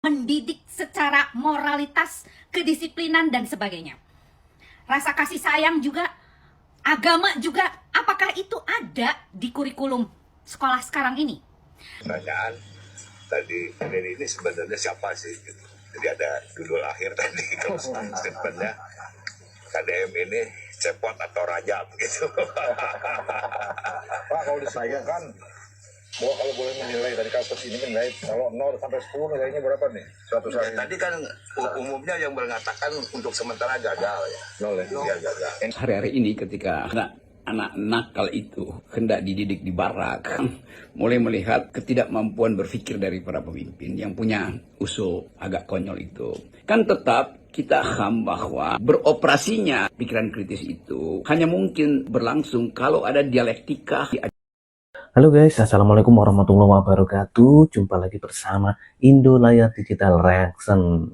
mendidik secara moralitas, kedisiplinan, dan sebagainya. Rasa kasih sayang juga, agama juga, apakah itu ada di kurikulum sekolah sekarang ini? Pertanyaan tadi ini sebenarnya siapa sih? Gitu. Jadi ada judul akhir tadi kalau statementnya KDM ini cepot atau raja begitu. Pak, kalau disayangkan bahwa kalau boleh menilai dari kasus ini menilai kalau 0 sampai 10 nilainya berapa nih? 100 hari. Tadi kan umumnya yang mengatakan untuk sementara gagal ya. 0 ya. Iya, gagal. Hari-hari ini ketika anak nakal itu hendak dididik di barak, mulai melihat ketidakmampuan berpikir dari para pemimpin yang punya usul agak konyol itu. Kan tetap kita paham bahwa beroperasinya pikiran kritis itu hanya mungkin berlangsung kalau ada dialektika. Halo guys, assalamualaikum warahmatullahi wabarakatuh. Jumpa lagi bersama Indolayar Digital Reaction.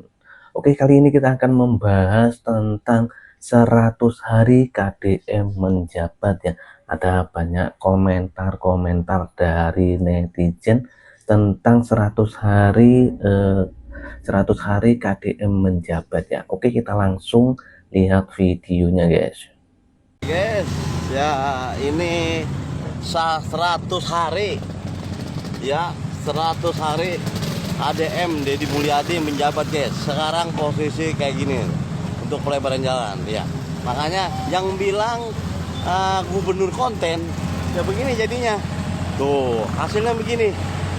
Oke, kali ini kita akan membahas tentang 100 hari KDM menjabat ya. Ada banyak komentar-komentar dari netizen tentang 100 hari KDM menjabat ya. Oke, kita langsung lihat videonya guys. Guys, ya ini 100 hari ya, 100 hari KDM Deddy Mulyadi menjabat guys. Sekarang posisi kayak gini untuk pelebaran jalan ya. Makanya yang bilang gubernur konten ya begini jadinya. Tuh, hasilnya begini.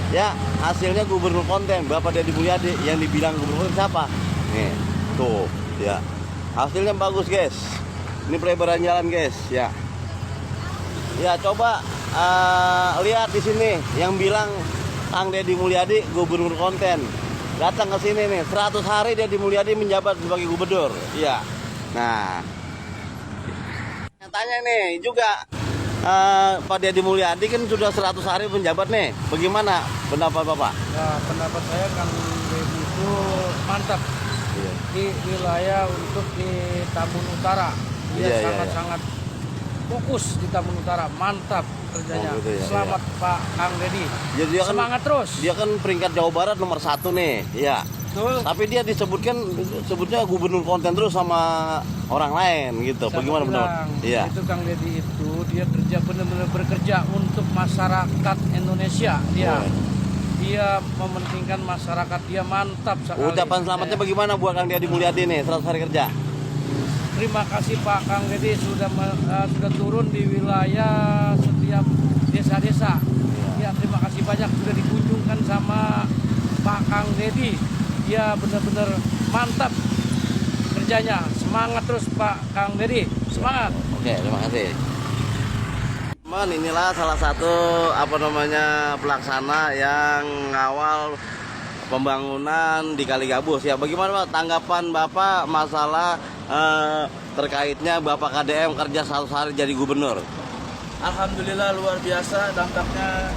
Ya, hasilnya gubernur konten Bapak Deddy Mulyadi. Yang dibilang gubernur konten siapa? Nih, tuh ya. Hasilnya bagus guys. Ini pelebaran jalan guys ya. Ya coba lihat di sini yang bilang Kang Deddy Mulyadi gubernur konten. Datang ke sini nih, 100 hari Deddy Mulyadi menjabat sebagai gubernur. Iya. Nah, tanya nih juga Pak Deddy Mulyadi kan sudah 100 hari menjabat nih. Bagaimana pendapat Bapak? Ya, pendapat saya Kang Deddy itu mantap di wilayah untuk di Tambun Utara. Dia sangat-sangat fokus di Tambun Utara, mantap kerjanya. Oh, gitu ya, Selamat iya. Pak Kang Deddy. Ya, dia kan, semangat terus. Dia kan peringkat Jawa Barat nomor 1 nih, iya. Betul. Tapi dia sebutnya gubernur konten terus sama orang lain gitu. Saya Bagaimana pendapat? Iya. Itu Kang Deddy itu dia kerja benar-benar bekerja untuk masyarakat Indonesia. Dia mementingkan masyarakat, dia mantap sekali. Ucapan selamatnya bagaimana buat Kang Deddy Mulyadi nih 100 hari kerja? Terima kasih Pak Kang Deddy sudah turun di wilayah setiap desa-desa. Ya, terima kasih banyak sudah dikunjungkan sama Pak Kang Deddy. Dia benar-benar mantap kerjanya. Semangat terus Pak Kang Deddy. Semangat. Oke, terima kasih. Teman, inilah salah satu pelaksana yang ngawal pembangunan di Kali Gabus ya. Bagaimana Pak tanggapan Bapak masalah terkaitnya Bapak KDM kerja 100 hari jadi gubernur? Alhamdulillah luar biasa, dampaknya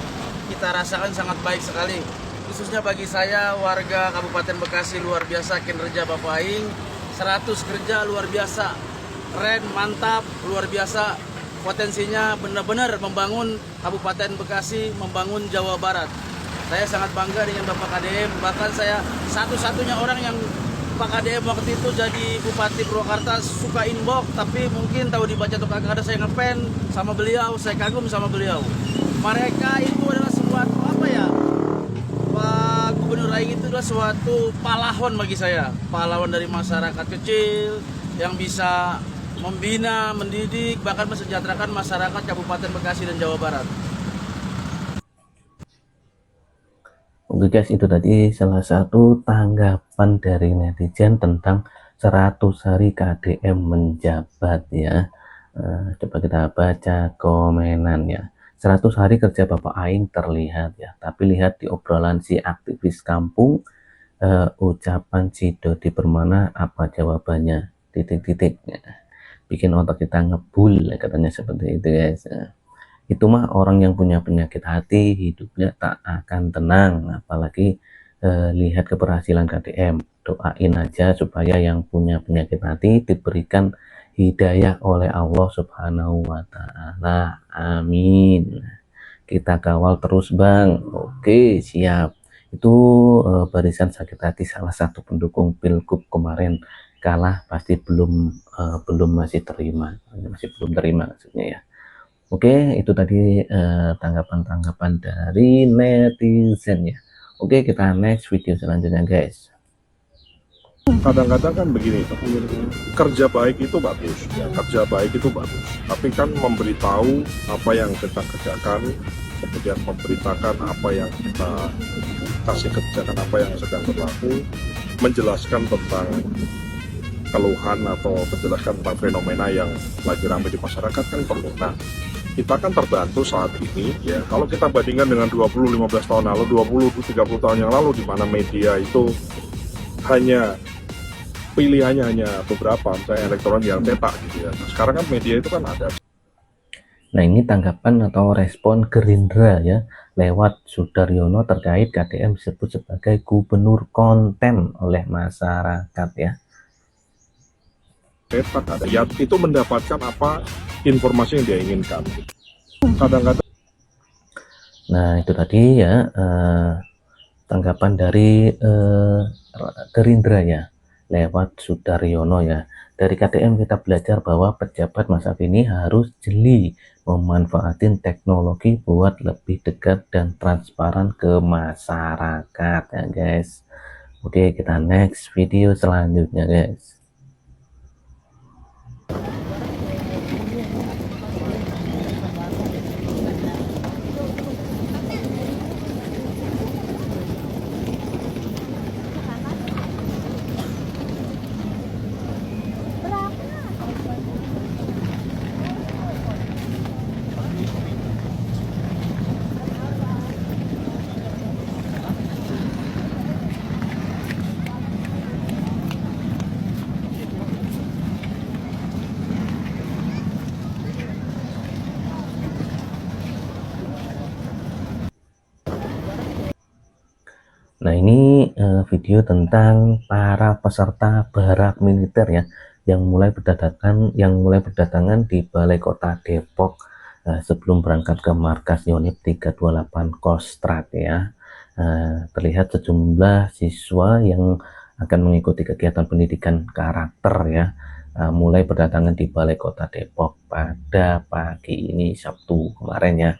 kita rasakan sangat baik sekali. Khususnya bagi saya warga Kabupaten Bekasi, luar biasa kinerja Bapak Aing. 100 kerja luar biasa, keren, mantap, luar biasa. Potensinya benar-benar membangun Kabupaten Bekasi, membangun Jawa Barat. Saya sangat bangga dengan Bapak KDM, bahkan saya satu-satunya orang yang Pak KDM waktu itu jadi Bupati Purwakarta suka inbox, tapi mungkin tahu dibaca atau kagak ada, saya ngefans sama beliau, saya kagum sama beliau. Mereka itu adalah suatu Pak Gubernur Aing itu adalah suatu pahlawan bagi saya, pahlawan dari masyarakat kecil yang bisa membina, mendidik, bahkan mensejahterakan masyarakat Kabupaten Bekasi dan Jawa Barat. Oke guys, itu tadi salah satu tanggapan dari netizen tentang 100 hari KDM menjabat ya. Coba kita baca komenan ya. 100 hari kerja Bapak Aing terlihat ya, tapi lihat di obrolan si aktivis kampung, ucapan si Dodi Permana apa jawabannya? Titik-titik ya. Bikin otak kita ngebul katanya seperti itu guys. Itu mah orang yang punya penyakit hati hidupnya tak akan tenang, apalagi lihat keberhasilan KDM. Doain aja supaya yang punya penyakit hati diberikan hidayah oleh Allah Subhanahu wa Ta'ala, amin. Kita kawal terus Bang. Oke siap. Itu barisan sakit hati salah satu pendukung Pilgub kemarin kalah pasti belum masih belum terima maksudnya ya. Oke, itu tadi tanggapan-tanggapan dari netizen ya. Oke, kita next video selanjutnya guys. Kadang-kadang kan begini, kerja baik itu bagus, ya, kerja baik itu bagus. Tapi kan memberitahu apa yang kita kerjakan, kemudian memberitakan apa yang kita kasih kerjakan, apa yang sedang berlaku, menjelaskan tentang keluhan atau menjelaskan tentang fenomena yang lagi ramai di masyarakat kan perlu. Nah, kita kan terbantu saat ini ya. Kalau kita bandingkan dengan 20-15 tahun lalu, 20-30 tahun yang lalu di mana media itu pilihannya hanya beberapa, misalnya elektronik yang cetak gitu ya. Nah, sekarang kan media itu kan ada. Nah, ini tanggapan atau respon Gerindra ya lewat Sudaryono terkait KDM disebut sebagai gubernur konten oleh masyarakat ya. Cetak ada, ya itu mendapatkan apa informasi yang dia inginkan. Kadang-kadang. Nah, itu tadi ya tanggapan dari Gerindra ya lewat Sudaryono ya. Dari KDM kita belajar bahwa pejabat masa kini harus jeli memanfaatin teknologi buat lebih dekat dan transparan ke masyarakat ya guys. Oke, kita next video selanjutnya guys. Nah, ini video tentang para peserta barak militer ya yang mulai berdatangan di Balai Kota Depok sebelum berangkat ke markas Yonif 328 Kostrad ya. Terlihat sejumlah siswa yang akan mengikuti kegiatan pendidikan karakter ya mulai berdatangan di Balai Kota Depok pada pagi ini Sabtu kemarin ya.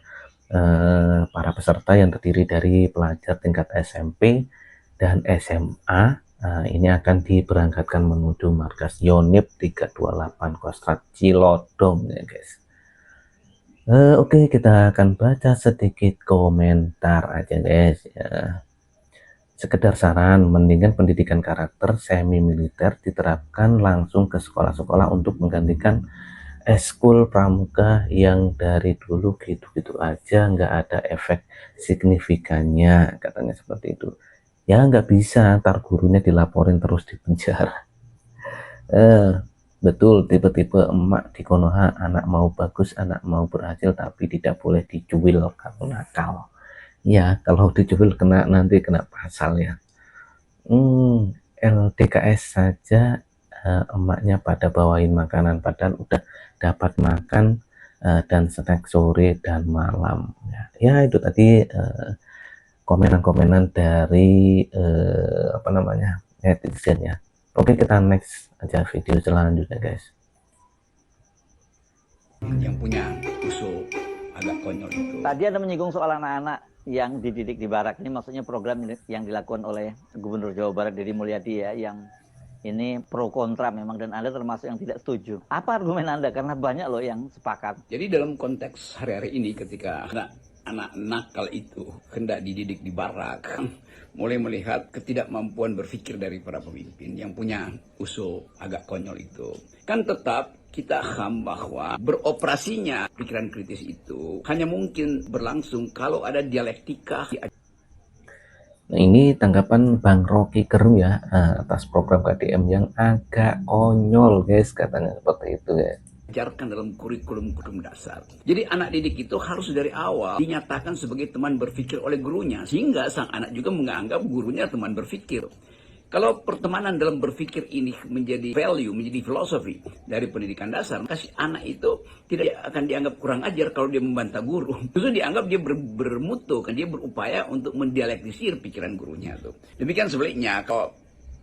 Para peserta yang terdiri dari pelajar tingkat SMP dan SMA ini akan diberangkatkan menuju markas Yonif 328 Kostrad Cilodong ya guys. Oke, kita akan baca sedikit komentar aja guys ya. Sekedar saran, mendingan pendidikan karakter semi militer diterapkan langsung ke sekolah-sekolah untuk menggantikan eskul pramuka yang dari dulu gitu-gitu aja, nggak ada efek signifikannya, katanya seperti itu. Ya nggak bisa, ntar gurunya dilaporin terus di penjara. Betul, tipe-tipe emak di Konoha, anak mau bagus, anak mau berhasil, tapi tidak boleh dicuil kalau nakal. Ya, kalau dicuil nanti kena pasal ya. LDKS saja emaknya pada bawain makanan, padahal udah dapat makan dan snack sore dan malam ya. Itu tadi komenan-komenan dari netizen ya. Oke, kita next aja video selanjutnya guys. Yang punya usul agak konyol itu. Tadi Anda menyinggung soal anak-anak yang dididik di barak. Ini maksudnya program yang dilakukan oleh Gubernur Jawa Barat Deddy Mulyadi ya, yang ini pro kontra memang, dan Anda termasuk yang tidak setuju. Apa argumen Anda? Karena banyak loh yang sepakat. Jadi dalam konteks hari-hari ini ketika anak nakal itu hendak dididik di barak, mulai melihat ketidakmampuan berpikir dari para pemimpin yang punya usul agak konyol itu, kan tetap kita paham bahwa beroperasinya pikiran kritis itu hanya mungkin berlangsung kalau ada dialektika. Nah, ini tanggapan Bang Rocky Gerung ya atas program KDM yang agak konyol guys, katanya seperti itu ya. Diajarkan dalam kurikulum dasar. Jadi anak didik itu harus dari awal dinyatakan sebagai teman berpikir oleh gurunya, sehingga sang anak juga menganggap gurunya teman berpikir. Kalau pertemanan dalam berpikir ini menjadi value, menjadi filosofi dari pendidikan dasar, kasih anak itu tidak akan dianggap kurang ajar kalau dia membantah guru. Justru dianggap dia bermutu, kan dia berupaya untuk mendialektisir pikiran gurunya tuh. Demikian sebaliknya, kalau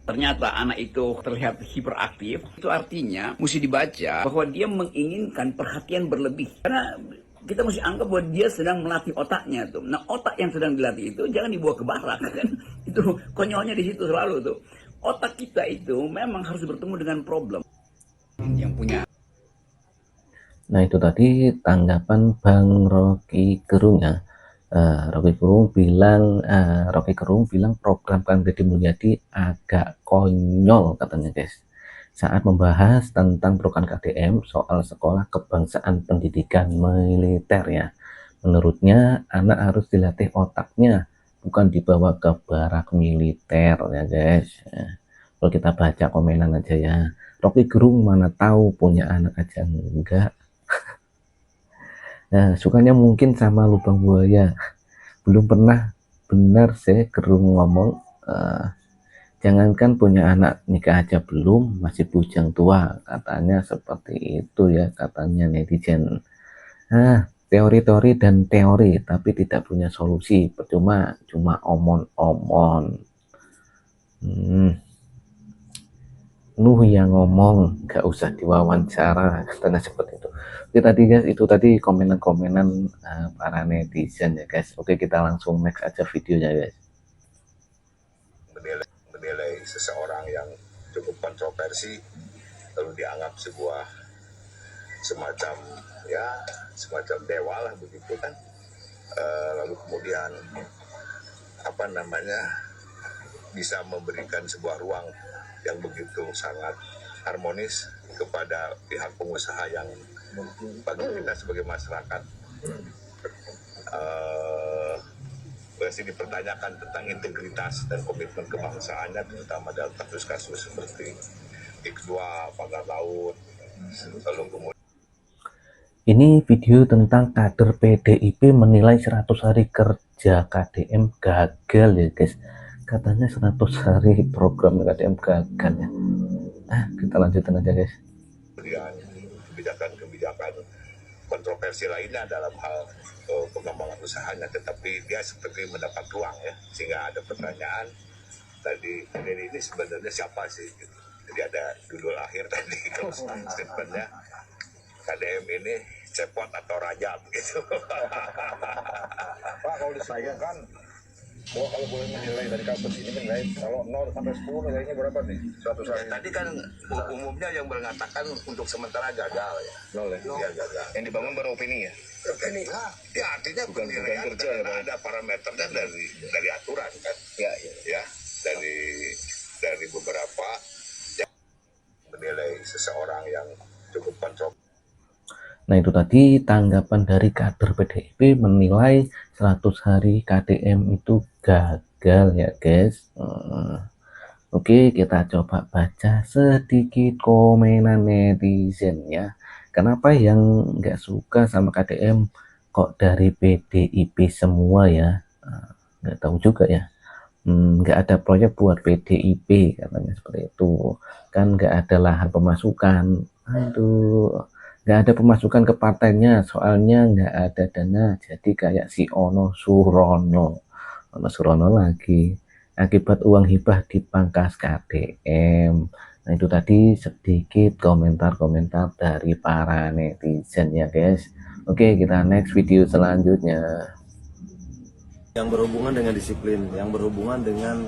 ternyata anak itu terlihat hiperaktif, itu artinya mesti dibaca bahwa dia menginginkan perhatian berlebih. Karena kita mesti anggap bahwa dia sedang melatih otaknya tuh. Nah, otak yang sedang dilatih itu jangan dibawa ke barak kan. Itu konyolnya di situ selalu tuh. Otak kita itu memang harus bertemu dengan problem yang punya. Nah, itu tadi tanggapan Bang Rocky Gerung ya. Rocky Gerung bilang program Kang Deddy Mulyadi agak konyol katanya guys, saat membahas tentang program KDM soal sekolah kebangsaan pendidikan militer ya. Menurutnya anak harus dilatih otaknya, bukan dibawa ke barak militer ya guys. Kalau kita baca komenan aja ya, Rocky Gerung mana tahu, punya anak aja enggak. Nah, sukanya mungkin sama lubang buaya. Belum pernah benar sih Gerung ngomong, jangankan punya anak, nikah aja belum, masih bujang tua, katanya seperti itu ya, katanya netizen. Teori-teori dan teori, tapi tidak punya solusi, percuma, cuma omon-omon. Nuh yang ngomong, gak usah diwawancara, katanya seperti itu. Oke tadi guys, itu tadi komenan-komenan para netizen ya guys. Oke, kita langsung next aja videonya guys. Menilai seseorang yang cukup kontroversi lalu dianggap sebuah semacam dewa lah begitu kan. Lalu kemudian bisa memberikan sebuah ruang yang begitu sangat harmonis kepada pihak pengusaha yang bagi kita sebagai masyarakat masih dipertanyakan tentang integritas dan komitmen kebangsaannya, terutama dalam kasus-kasus seperti X2, pagar laut, lalu kemudian. Ini video tentang kader PDIP menilai 100 hari kerja KDM gagal ya guys. Katanya 100 hari program KDM gagal ya. Kita lanjutin aja guys. Kemudian kebijakan-kebijakan kontroversi lainnya dalam hal pengembangan usahanya, tetapi dia seperti mendapat ruang ya, sehingga ada pertanyaan tadi, ini sebenarnya siapa sih gitu. Jadi ada judul akhir tadi kalau statementnya, KDM ini cepot atau raja begitu. Pak, kalau disayangkan kalau boleh menilai dari kasus ini, menilai kalau 0 sampai 10 nilainya berapa nih? 100 hari. Tadi kan umumnya yang mengatakan untuk sementara gagal ya. 0 ya? Iya, gagal. Yang dibangun baru opini ya? Opini, ya artinya bukan penilaian kerja ya, Pak? ada parameternya dari aturan kan. Ya, dari beberapa yang menilai seseorang yang cukup kontroversial. Nah, itu tadi tanggapan dari kader PDIP menilai 100 hari KDM itu gagal ya guys. Oke, kita coba baca sedikit komenan netizen ya. Kenapa yang nggak suka sama KDM kok dari PDIP semua ya? Nggak tahu juga ya. Nggak ada proyek buat PDIP katanya seperti itu. Kan nggak ada lahan pemasukan. Aduh. Nggak ada pemasukan ke partainya, soalnya nggak ada dana, jadi kayak si Ono Surono lagi, akibat uang hibah dipangkas KDM. Nah, itu tadi sedikit komentar-komentar dari para netizen ya guys. Oke, kita next video selanjutnya. Yang berhubungan dengan disiplin, yang berhubungan dengan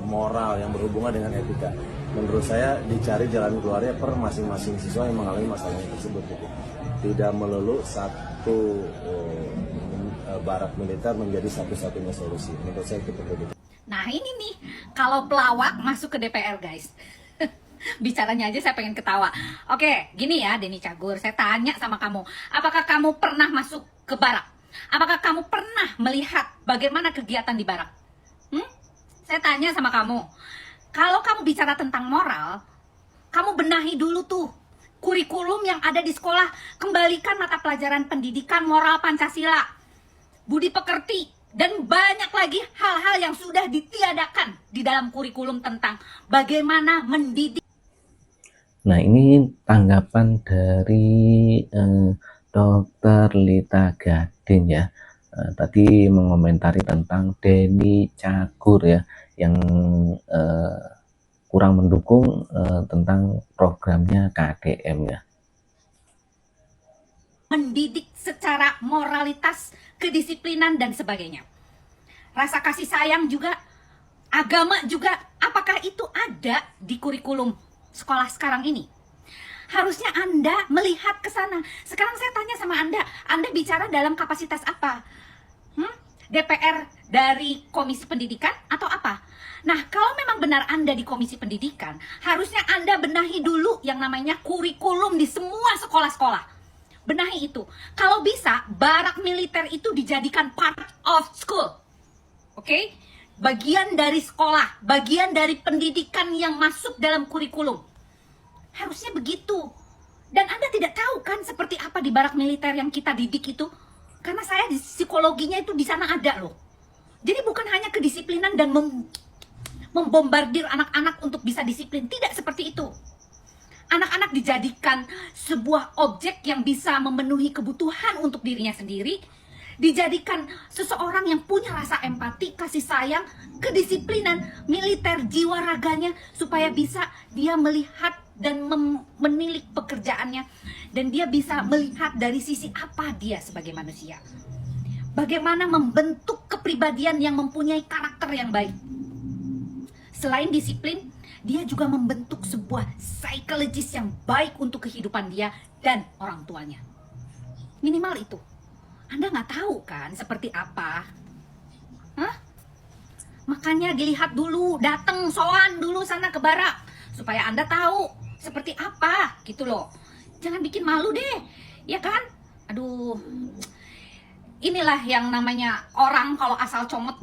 moral, yang berhubungan dengan etika. Menurut saya dicari jalan keluarnya per masing-masing siswa yang mengalami masalah tersebut. Tidak melulu satu barak militer menjadi satu-satunya solusi. Menurut saya itu begitu. Nah ini nih, kalau pelawak masuk ke DPR guys. Bicaranya aja saya pengen ketawa. Oke, gini ya Denny Cagur, saya tanya sama kamu, apakah kamu pernah masuk ke barak? Apakah kamu pernah melihat bagaimana kegiatan di barak? Saya tanya sama kamu, kalau kamu bicara tentang moral, kamu benahi dulu tuh kurikulum yang ada di sekolah. Kembalikan mata pelajaran pendidikan moral Pancasila, budi pekerti, Dan banyak lagi hal-hal yang sudah ditiadakan di dalam kurikulum tentang bagaimana mendidik. Nah, ini tanggapan dari Dr. Lita Gading ya. Tadi mengomentari tentang Denny Cagur ya, yang kurang mendukung tentang programnya KDM ya. Mendidik secara moralitas, kedisiplinan, dan sebagainya. Rasa kasih sayang juga, agama juga, apakah itu ada di kurikulum sekolah sekarang ini? Harusnya Anda melihat ke sana. Sekarang saya tanya sama Anda bicara dalam kapasitas apa? DPR dari Komisi Pendidikan atau apa? Nah, kalau memang benar Anda di Komisi Pendidikan, harusnya Anda benahi dulu yang namanya kurikulum di semua sekolah-sekolah. Benahi itu. Kalau bisa, barak militer itu dijadikan part of school. Oke? Bagian dari sekolah, bagian dari pendidikan yang masuk dalam kurikulum. Harusnya begitu. Dan Anda tidak tahu kan seperti apa di barak militer yang kita didik itu? Karena saya di psikologinya itu di sana ada loh. Jadi bukan hanya kedisiplinan dan membombardir anak-anak untuk bisa disiplin. Tidak seperti itu. Anak-anak dijadikan sebuah objek yang bisa memenuhi kebutuhan untuk dirinya sendiri. Dijadikan seseorang yang punya rasa empati, kasih sayang, kedisiplinan, militer, jiwa raganya. Supaya bisa dia melihat dan menilik pekerjaannya. Dan dia bisa melihat dari sisi apa dia sebagai manusia. Bagaimana membentuk kepribadian yang mempunyai karakter yang baik. Selain disiplin, dia juga membentuk sebuah psikologis yang baik untuk kehidupan dia dan orang tuanya. Minimal itu. Anda nggak tahu kan seperti apa? Hah? Makanya dilihat dulu, datang soan dulu sana ke barak. Supaya Anda tahu seperti apa gitu loh. Jangan bikin malu deh, ya kan? Aduh, inilah yang namanya orang kalau asal comot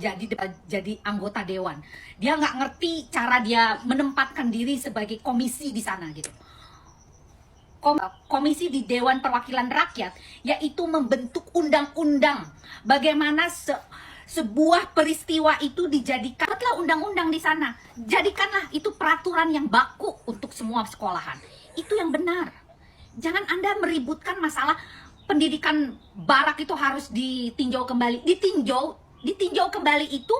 jadi anggota dewan. Dia nggak ngerti cara dia menempatkan diri sebagai komisi di sana gitu. Komisi di Dewan Perwakilan Rakyat, yaitu membentuk undang-undang. Bagaimana sebuah peristiwa itu dijadikan, buatlah undang-undang di sana. Jadikanlah itu peraturan yang baku untuk semua sekolahan. Itu yang benar. Jangan Anda meributkan masalah pendidikan barak itu harus ditinjau kembali. Ditinjau kembali itu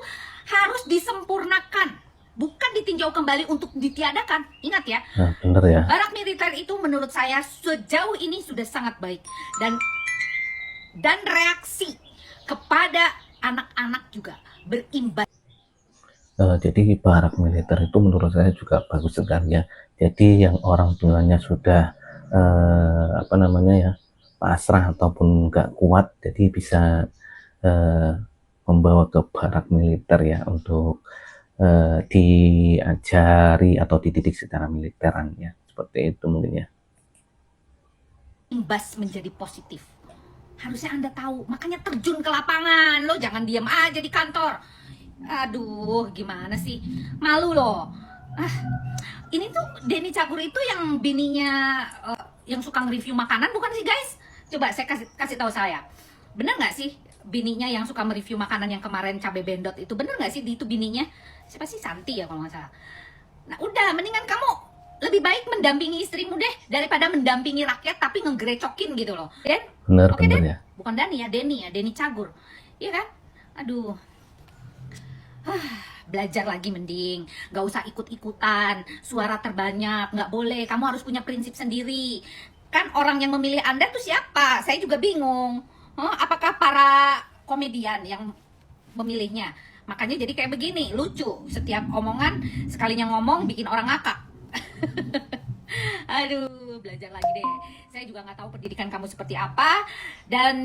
harus disempurnakan. Bukan ditinjau kembali untuk ditiadakan. Ingat ya. Nah, bener ya. Barak militer itu menurut saya sejauh ini sudah sangat baik. Dan reaksi kepada anak-anak juga berimbas. Jadi barak militer itu menurut saya juga bagus sekali ya. Jadi yang orang tuanya sudah pasrah ataupun nggak kuat, jadi bisa membawa ke barak militer ya untuk diajari atau dididik secara militeran ya, seperti itu mungkin ya. Imbas menjadi positif. Harusnya Anda tahu, makanya terjun ke lapangan. Lo jangan diam aja di kantor. Aduh, gimana sih? Malu loh. Ini tuh Denny Cagur itu yang bininya yang suka nge-review makanan bukan sih guys? Coba saya kasih tahu saya. Bener nggak sih bininya yang suka mereview makanan yang kemarin cabai bendot itu? Bener nggak sih itu bininya? Siapa sih? Santi ya kalau nggak salah. Nah udah, mendingan kamu lebih baik mendampingi istrimu deh daripada mendampingi rakyat tapi ngegerecokin gitu loh. Den? Bener, Oke, bener Den? ya. Bukan Dani ya, Denny Cagur. Iya kan? Aduh. Belajar lagi mending, gak usah ikut-ikutan, suara terbanyak, gak boleh, kamu harus punya prinsip sendiri. Kan orang yang memilih Anda tuh siapa? Saya juga bingung. Apakah para komedian yang memilihnya? Makanya jadi kayak begini, lucu. Setiap omongan, sekalinya ngomong bikin orang ngakak. Aduh, belajar lagi deh. Saya juga nggak tahu pendidikan kamu seperti apa. Dan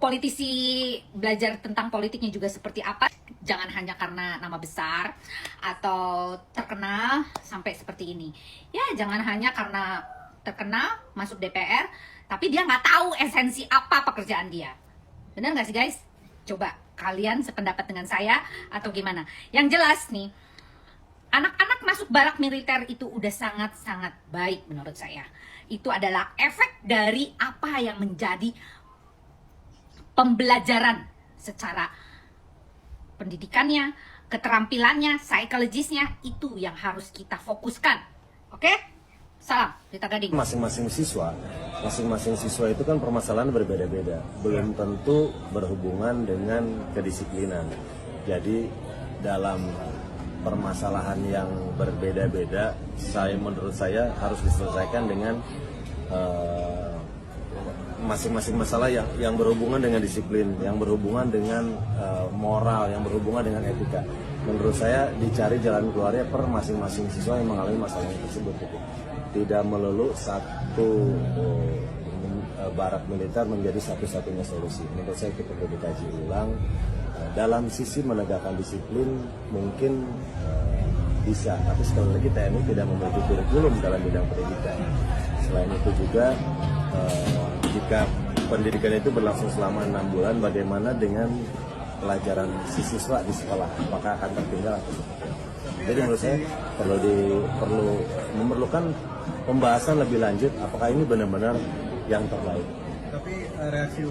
politisi belajar tentang politiknya juga seperti apa. Jangan hanya karena nama besar atau terkenal sampai seperti ini. Ya, jangan hanya karena terkenal masuk DPR, tapi dia nggak tahu esensi apa pekerjaan dia. Benar nggak sih guys? Coba kalian sependapat dengan saya atau gimana? Yang jelas nih, anak-anak masuk barak militer itu udah sangat-sangat baik menurut saya. Itu adalah efek dari apa yang menjadi pembelajaran secara pendidikannya, keterampilannya, psikologisnya, itu yang harus kita fokuskan. Oke? Salam, Rita Gading. Masing-masing siswa itu kan permasalahan berbeda-beda, belum tentu berhubungan dengan kedisiplinan. Jadi dalam permasalahan yang berbeda-beda, menurut saya harus diselesaikan dengan masing-masing masalah yang berhubungan dengan disiplin, yang berhubungan dengan moral, yang berhubungan dengan etika. Menurut saya dicari jalan keluarnya per masing-masing siswa yang mengalami masalah tersebut. Tidak melulu satu barak militer menjadi satu-satunya solusi. Menurut saya kita perlu dikaji ulang. Dalam sisi menegakkan disiplin mungkin bisa, tapi sekali lagi TNI tidak memiliki kurikulum dalam bidang pendidikan. Selain itu juga jika pendidikan itu berlangsung selama 6 bulan, bagaimana dengan pelajaran siswa di sekolah? Apakah akan tertinggal atau seperti apa? Jadi menurut saya perlu memerlukan pembahasan lebih lanjut. Apakah ini benar-benar yang terbaik? Tapi reaksi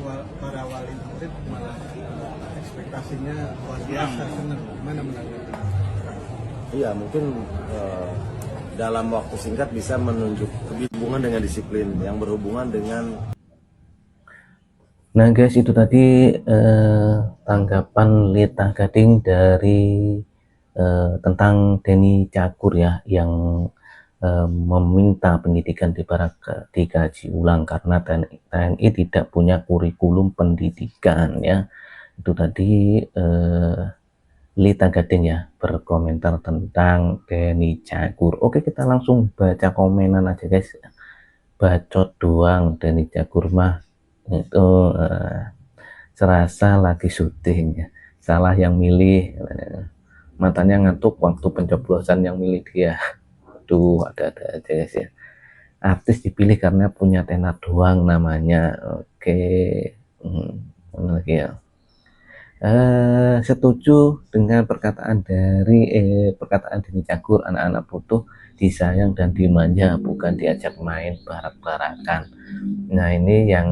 para wali murid malah ekspektasinya luar biasa, senang. Gimana menanggapi? Iya, mungkin dalam waktu singkat bisa menunjuk hubungan dengan disiplin, yang berhubungan dengan. Nah guys, itu tadi tanggapan Rita Gading dari tentang Denny Cagur ya, yang meminta pendidikan di Barak dikaji ulang karena TNI tidak punya kurikulum pendidikan ya. Itu tadi Rita Gading ya berkomentar tentang Denny Cagur. Oke, kita langsung baca komenan aja guys. Bacot doang Denny Cagur mah itu serasa lagi syuting ya. Salah yang milih, matanya ngantuk waktu pencoblosan yang milih dia. Tuh ada-ada aja guys ya. Artis dipilih karena punya tenar doang namanya. Oke. Mana lagi ya? Setuju dengan perkataan dari perkataan Denny Cagur, anak-anak butuh disayang dan dimanja, bukan diajak main barak-barakan. Nah ini yang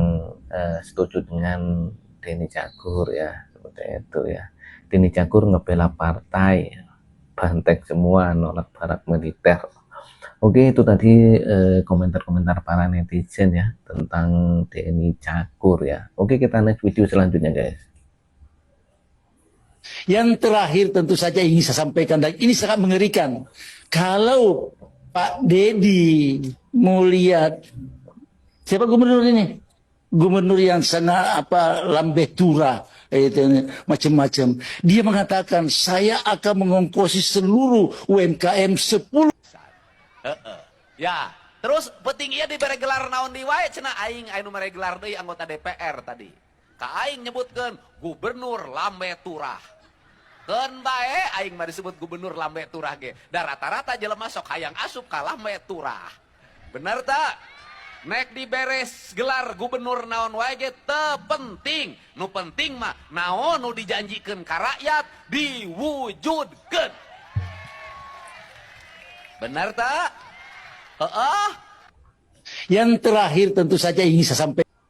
setuju dengan Denny Cagur ya, seperti itu ya. Denny Cagur ngebela partai, banteng semua, nolak barak militer. Oke, itu tadi komentar-komentar para netizen ya tentang Denny Cagur ya. Oke, kita next video selanjutnya guys. Yang terakhir tentu saja ingin saya sampaikan, dan ini sangat mengerikan. Kalau Pak Deddy Mulyadi, siapa gubernur ini? Gubernur yang sangat lambe tura, macam-macam. Dia mengatakan saya akan mengongkosi seluruh UMKM 10. Ya, terus penting ia diberi gelar naon di wae cenah aing anu mere gelar deui anggota DPR tadi. Ka aing nyebutkeun gubernur lambe turah. Keun bae aing mah disebut gubernur lambe turah ge. Da rata-rata jelema sok hayang asup ka lambe turah. Bener tak? Nek diberes gelar gubernur naon wae ge teu penting. Nu penting mah naon nu dijanjikeun ka rakyat diwujudkeun. Benar tak? Yang terakhir tentu saja ingin saya sampaikan.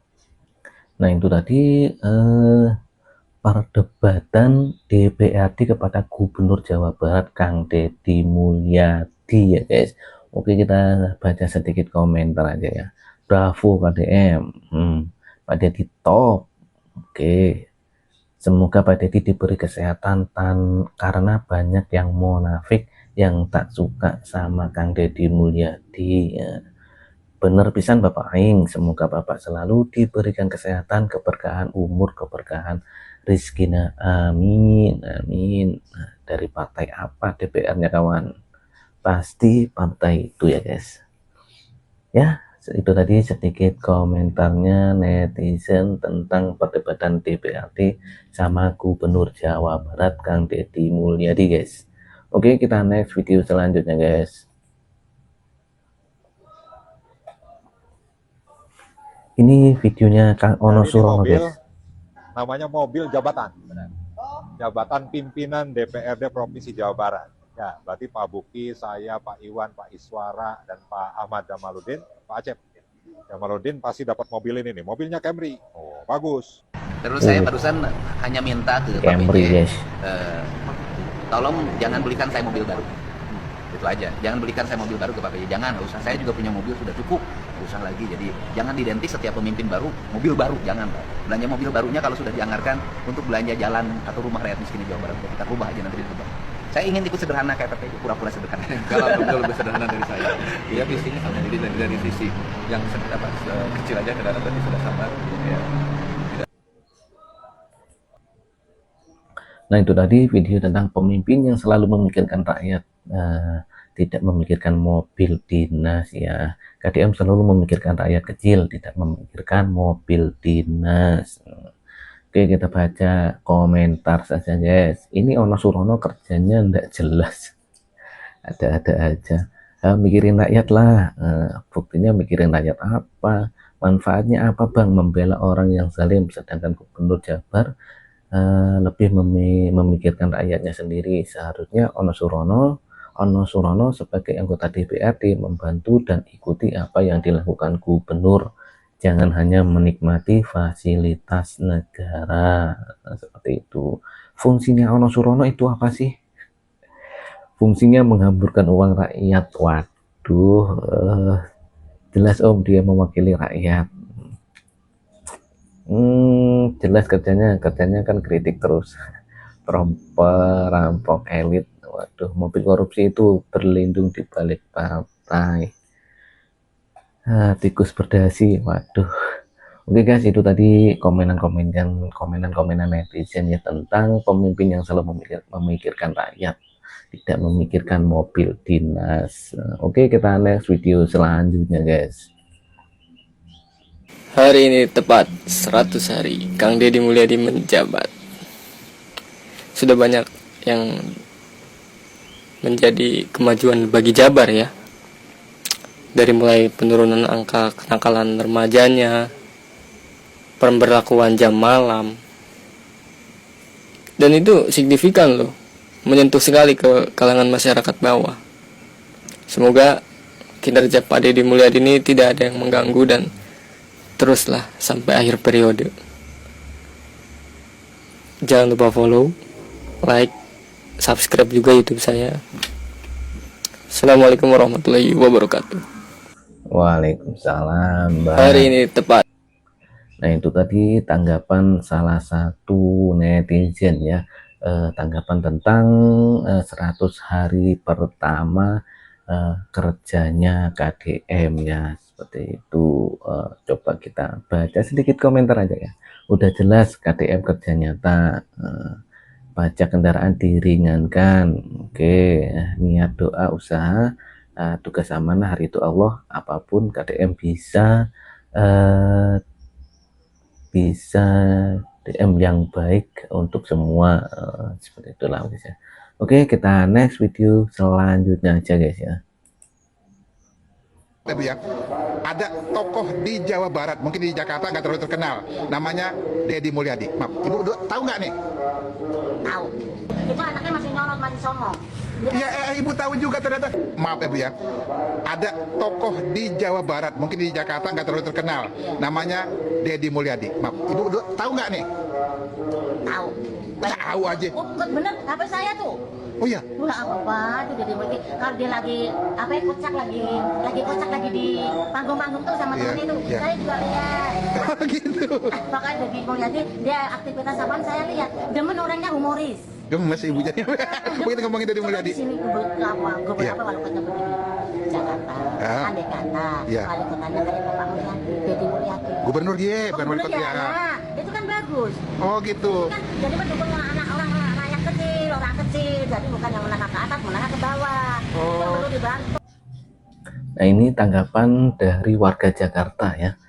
Nah itu tadi perdebatan DPRD kepada Gubernur Jawa Barat Kang Deddy Mulyadi ya guys. Oke, kita baca sedikit komentar aja ya. Bravo KDM, Pak Deddy top. Oke, semoga Pak Deddy diberi kesehatan karena banyak yang munafik yang tak suka sama Kang Deddy Mulyadi ya. Bener pisan Bapak Aing, semoga Bapak selalu diberikan kesehatan, keberkahan umur, keberkahan rizkina, amin amin. Nah, dari partai apa DPR-nya kawan? Pasti partai itu ya guys ya. Itu tadi sedikit komentarnya netizen tentang perdebatan DPRD sama Gubernur Jawa Barat Kang Deddy Mulyadi guys. Oke, kita next video selanjutnya guys. Ini videonya Kang Ono Surono guys. Namanya mobil jabatan, jabatan pimpinan DPRD Provinsi Jawa Barat. Ya, berarti Pak Buki, saya, Pak Iwan, Pak Iswara, dan Pak Ahmad Jamaluddin, Pak Acep. Jamaludin pasti dapat mobil ini nih, mobilnya Camry. Oh, bagus. Terus saya barusan hanya minta ke Pak Camry, PJ, guys. tolong jangan belikan saya mobil baru. Itu aja. Jangan belikan saya mobil baru ke Pak PJ. Jangan, nggak usah. Saya juga punya mobil sudah cukup. Nggak usah lagi. Jadi jangan identik setiap pemimpin baru mobil baru. Jangan. Belanja mobil barunya kalau sudah dianggarkan untuk belanja jalan atau rumah rakyat miskin di Jawa Barat, kita rubah aja nanti dirubah. Saya ingin ikut sederhana kayak Pak PJ, pura-pura sederhana. Kalau betul lebih sederhana dari saya, dia visinya sama. Jadi dari sisi yang kecil aja kadang-kadang berarti sudah sabar. Ya. Nah, itu tadi video tentang pemimpin yang selalu memikirkan rakyat, tidak memikirkan mobil dinas ya. KDM selalu memikirkan rakyat kecil, tidak memikirkan mobil dinas. Oke, kita baca komentar saja guys. Ini Ono Surono kerjanya ndak jelas, ada-ada aja. Mikirin rakyat lah, buktinya mikirin rakyat apa, manfaatnya apa bang membela orang yang zalim, sedangkan Gubernur Jabar lebih memikirkan rakyatnya sendiri. Seharusnya Ono Surono sebagai anggota DPRD membantu dan ikuti apa yang dilakukan gubernur, jangan hanya menikmati fasilitas negara. Nah, seperti itu. Fungsinya Ono Surono itu apa sih? Fungsinya menghamburkan uang rakyat. Waduh, jelas om dia mewakili rakyat. Jelas kerjanya kan kritik terus. Perampok elit. Waduh, mobil korupsi itu berlindung di balik partai. Tikus berdasi. Waduh. Oke guys, itu tadi komenan netizen ya tentang pemimpin yang selalu memikirkan rakyat, tidak memikirkan mobil dinas. Oke, kita next video selanjutnya guys. Hari ini tepat 100 hari Kang Deddy Mulyadi menjabat. Sudah banyak yang menjadi kemajuan bagi Jabar ya. Dari mulai penurunan angka kenakalan remajanya, pemberlakuan jam malam. Dan itu signifikan loh, menyentuh sekali ke kalangan masyarakat bawah. Semoga kinerja Pak Deddy Mulyadi ini tidak ada yang mengganggu dan teruslah sampai akhir periode. Jangan lupa follow, like, subscribe juga YouTube saya. Assalamualaikum warahmatullahi wabarakatuh. Waalaikumsalam. Hari ini tepat. Nah, itu tadi tanggapan salah satu netizen ya, tanggapan tentang 100 hari pertama kerjanya KDM ya, seperti itu. Coba kita baca sedikit komentar aja ya. Udah jelas KDM kerja nyata, pajak kendaraan diringankan. Oke, niat doa usaha, tugas amanah hari itu Allah, apapun KDM bisa DM yang baik untuk semua, seperti itulah guys ya. Oke, kita next video selanjutnya aja guys ya. Ibu ya, ada tokoh di Jawa Barat, mungkin di Jakarta nggak terlalu terkenal, namanya Deddy Mulyadi. Maaf, ibu tahu nggak nih? Tahu. Itu anaknya masih nyolot, masih songong. Iya, ibu tahu juga ternyata. Maaf ibu ya, ada tokoh di Jawa Barat, mungkin di Jakarta nggak terlalu terkenal, namanya Deddy Mulyadi. Maaf, ibu tahu nggak nih? Tahu. Tahu aja. Oh, bener, HP saya tuh. Oh iya. Nggak apa-apa, itu Deddy Mulyadi. Kalau dia lagi apa ya, kocak lagi di panggung-panggung tuh sama temennya tuh. Iya. Saya juga lihat. Gitu. Makanya Deddy Mulyadi dia aktivitas apaan saya lihat. Demen orangnya humoris. Gemes ibunya. Begitu ngomongin Deddy Mulyadi. Di sini beberapa wali kota di Jakarta. Andai kata wali kotanya kayak Bapak Mulyadi, Deddy Mulyadi. Gubernur dia, bukan wali kota. Itu kan bagus. Oh gitu. Kan, jadi mendukung orang rakyat kecil, orang kecil. Jadi bukan yang menengah ke atas, menengah ke bawah. Itu perlu dibantu. Nah, ini tanggapan dari warga Jakarta ya,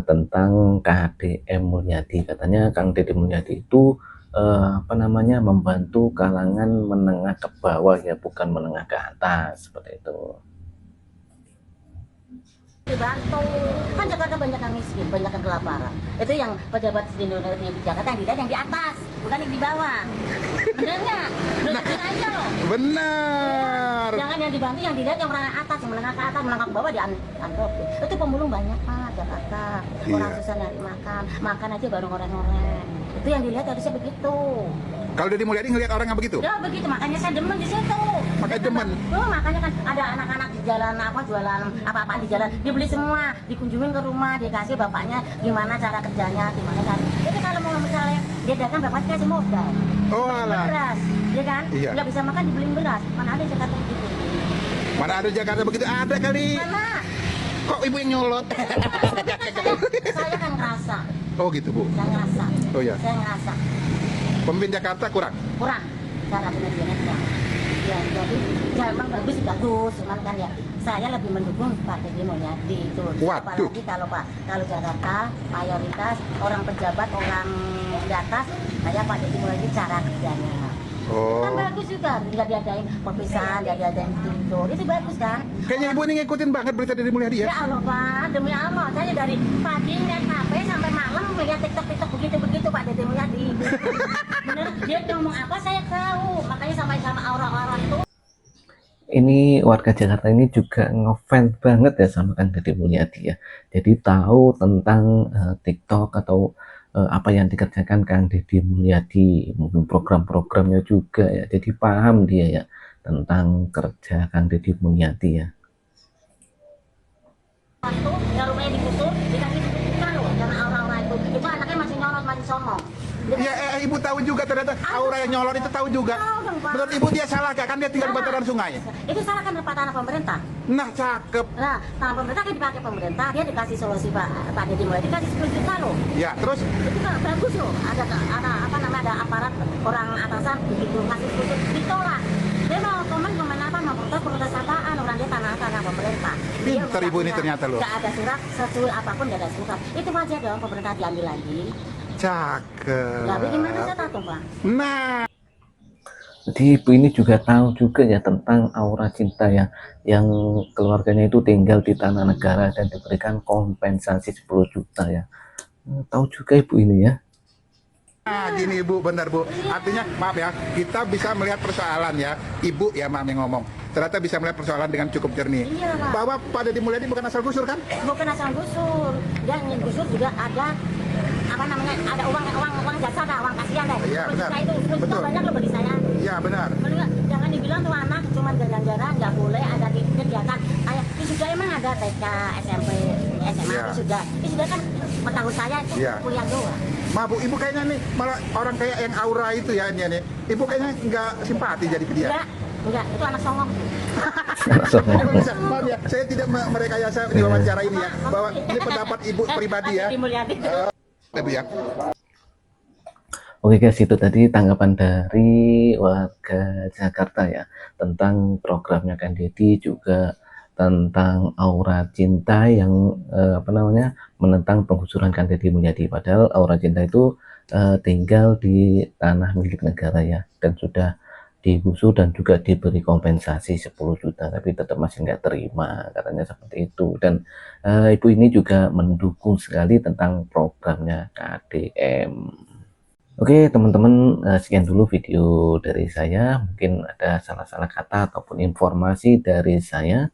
tentang KDM Mulyadi. Katanya Kang Deddy Mulyadi itu membantu kalangan menengah ke bawah ya, bukan menengah ke atas, seperti itu. dibantu. Kan Jakarta banyak yang miskin, banyak yang kelaparan. Itu yang pejabat di Jakarta yang dilihat yang di atas, bukan yang di bawah. Bener nggak? Bener aja loh. Benar. Jangan yang dibantu, yang dilihat yang orang atas, yang menengah ke atas, menengah ke bawah dianggap. Itu pemulung banyak Pak, Jakarta. Orang susah nyari makan aja baru ngoreng-ngoreng. Itu yang dilihat harusnya begitu. Kalau Deddy Mulyadi ngelihat orang yang begitu? Ya begitu, makanya saya demen di situ. Makanya demen. Oh, makanya kan ada anak-anak di jalan jualan apa-apa di jalan, dibeli semua, dikunjungin ke rumah, dikasih bapaknya gimana cara kerjanya, gimana cara. Itu kalau mau misalnya dia dagang bapak kasih modal. Oh alah. Beras, ya kan? Iya. Nggak bisa makan dibeliin beras. Mana ada Jakarta begitu? Mana ada Jakarta begitu? Ada kali. Mana? Kok ibu yang nyolot? Saya kan ngerasa. Oh gitu Bu. Saya ngerasa. Oh ya. Saya ngerasa. Pemimpin Jakarta kurang? Kurang. Cara pendidikannya kurang. Ya, jadi ya emang bagus, cuman kan ya saya lebih mendukung Pak Deddy Mulyadi itu. Waduh. Apalagi kalau Jakarta mayoritas orang pejabat, orang di atas, saya Pak Deddy Mulyadi cara kerjanya. Oh. Kan bagus juga, nggak diadain perpisahan, nggak diadain tidur, itu bagus kan? Kayaknya ibu ini ngikutin banget berita Deddy Mulyadi ya? Ya Allah Pak, demi Allah, saya dari pagi lihat HP sampai malam melihat TikTok begitu Pak Deddy Mulyadi. Bener, dia ngomong apa saya tahu, makanya sampai sama orang-orang itu. Ini warga Jakarta ini juga ngefans banget ya sama Kang Deddy Mulyadi ya. Jadi tahu tentang TikTok atau apa yang dikerjakan Kang Deddy Mulyadi, mungkin program-programnya juga ya. Jadi paham dia ya tentang kerja Kang Deddy Mulyadi ya. Yang rumahnya digusur, dikasih bukan loh, karena orang-orang itu anaknya masih nyorot, masih songong. Ya, ibu tahu juga ternyata aura yang nyolot itu tahu juga. Menurut ibu dia salah gak? Kan dia tinggal di bantaran sungai. Itu salah kan tanah pemerintah. Nah, cakep. Nah, tanah pemerintah kan dipakai pemerintah, dia dikasih solusi Pak Deddy Mulyadi dikasih 10 juta loh. Ya, terus? Itu kan bagus loh. Ada apa namanya, ada aparat orang atasan begitu kasih 10 juta ditolak. Dia mau komen apa, mau protes apaan, orang dia tanah pemerintah. Pintar ibu ini ternyata loh. Gak ada surat, sesuai apapun gak ada surat. Itu aja dong pemerintah diambil lagi. Cakep. Nah, bagaimana saya tahu Pak? Nah. Jadi ibu ini juga tahu juga ya tentang aura cinta ya, yang keluarganya itu tinggal di tanah negara dan diberikan kompensasi 10 juta ya. Tahu juga ibu ini ya. Nah, gini ibu, benar bu. Artinya maaf ya, kita bisa melihat persoalan ya. Ibu ya maaf yang ngomong. Ternyata bisa melihat persoalan dengan cukup jernih. Iya, Pak. Bahwa Pak Deddy Mulyadi bukan asal gusur kan? Bukan asal gusur. Dia gusur juga ada apa namanya, ada uang jasa, ada uang kasihan deh. Iya benar. Itu betul. Banyak loh bagi saya. Iya benar. Jangan dibilang tuh anak cuma jalan-jalan, nggak boleh ada kegiatan. Kayak sudah emang ada TK, SMP, SMA, ya. Sudah kan petahun saya itu kuliah doang. Maaf bu, ibu kayaknya nih malah orang kayak yang aura itu ya ini nih. Ibu kayaknya nggak simpati jadi ke dia. Enggak, itu anak songong. Maaf ya, saya tidak merekayasa di wawancara ini ya, bahwa ini pendapat ibu pribadi ya. Ibu ya. Oke guys, itu tadi tanggapan dari warga Jakarta ya tentang programnya Kang Deddy, juga tentang aura cinta yang menentang penggusuran Kang Deddy Mulyadi. Padahal aura cinta itu tinggal di tanah milik negara ya, dan sudah digusur dan juga diberi kompensasi 10 juta, tapi tetap masih nggak terima, katanya seperti itu. Dan ibu ini juga mendukung sekali tentang programnya KDM. Oke teman-teman, sekian dulu video dari saya. Mungkin ada salah-salah kata ataupun informasi dari saya.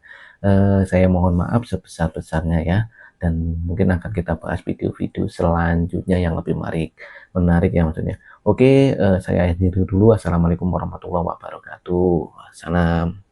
Saya mohon maaf sebesar-besarnya ya. Dan mungkin akan kita bahas video-video selanjutnya yang lebih menarik ya maksudnya. Oke, saya akhiri dulu. Assalamualaikum warahmatullahi wabarakatuh. Salam.